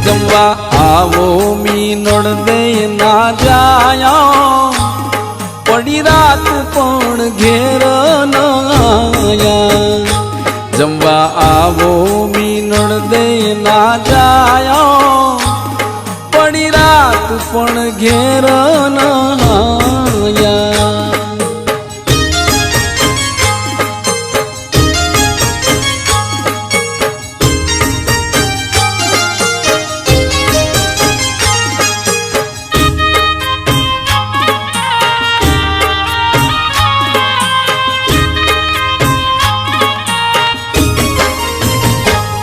जमवा आवो मीनड़ दे ना जाया पड़ी रात पण घेर न आया जमवा आवो मीनड़ दे ना जाया पड़ी रात पण घेर न आया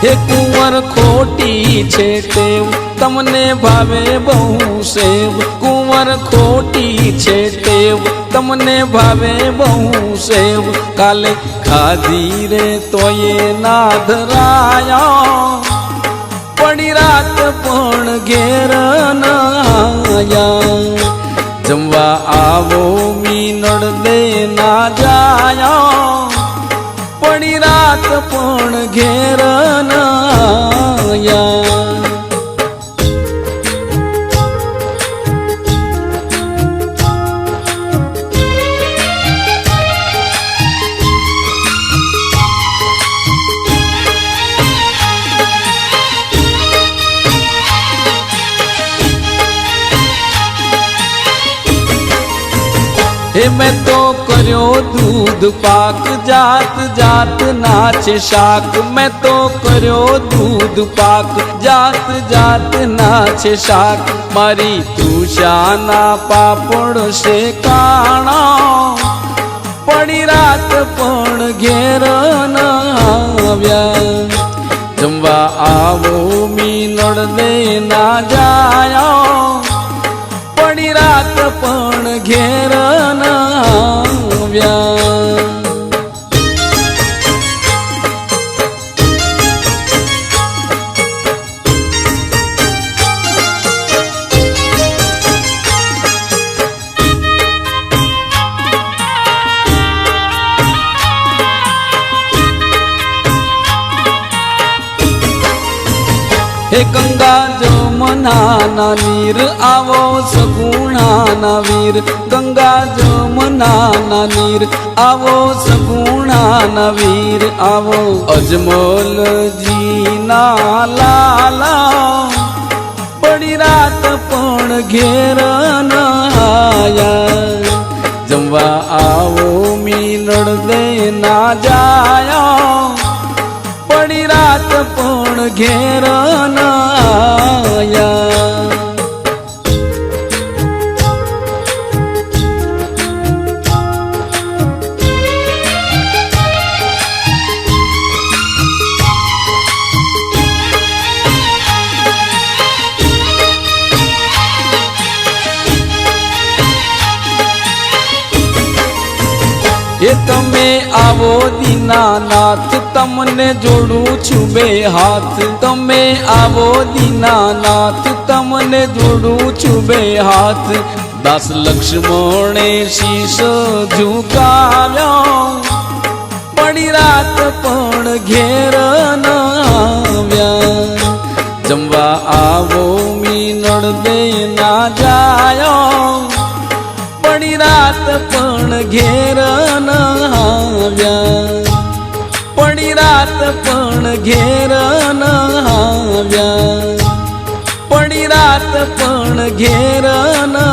हे कुंवर खोटी छे टेव तमने भावे बहु सेव कुंवर खोटी छे टेव तमने भावे बहु सेव काले खाधी रे तो ये ना धराया पड़ी रात पण घेर न आया जमवा आवो मीनड़ दे ना जाया पड़ी रात पण घेर न आया हे मैं तो कर्यो दूध पाक जात जात नाचे शाक मैं तो कर्यो दूध पाक जात जात नाचे शाक मारी तुषाना पापड़ से काणा पड़ी रात पण घेर न आव्या जमवा आवो मीनड़ दे ना जाया पड़ी रात पण घेर न आव्या हे गंगा जमुना ना नीर आवो सगुणा ना वीर गंगा जमुना ना नीर आवो सगुणा ना वीर आवो अजमल जी ना लाला पड़ी रात पण घेर न आया जमवा आवो मीनड़ दे ना जाया पड़ी रात पण घेर न आया ये तमे आवो दीनानाथ तमने जोड़ू छु बे हाथ तमे आवो दीनानाथ तमने जोड़ू छु बे हाथ दास लक्ष्मणे शीश झुकाव्यो पड़ी रात पण घेर न आव्या जमवा आवो मीनड़ दे ना जायो पड़ी रात पण घेर न आव्या पड़ी रात पण घेर न आव्या पड़ी रात पण घेर न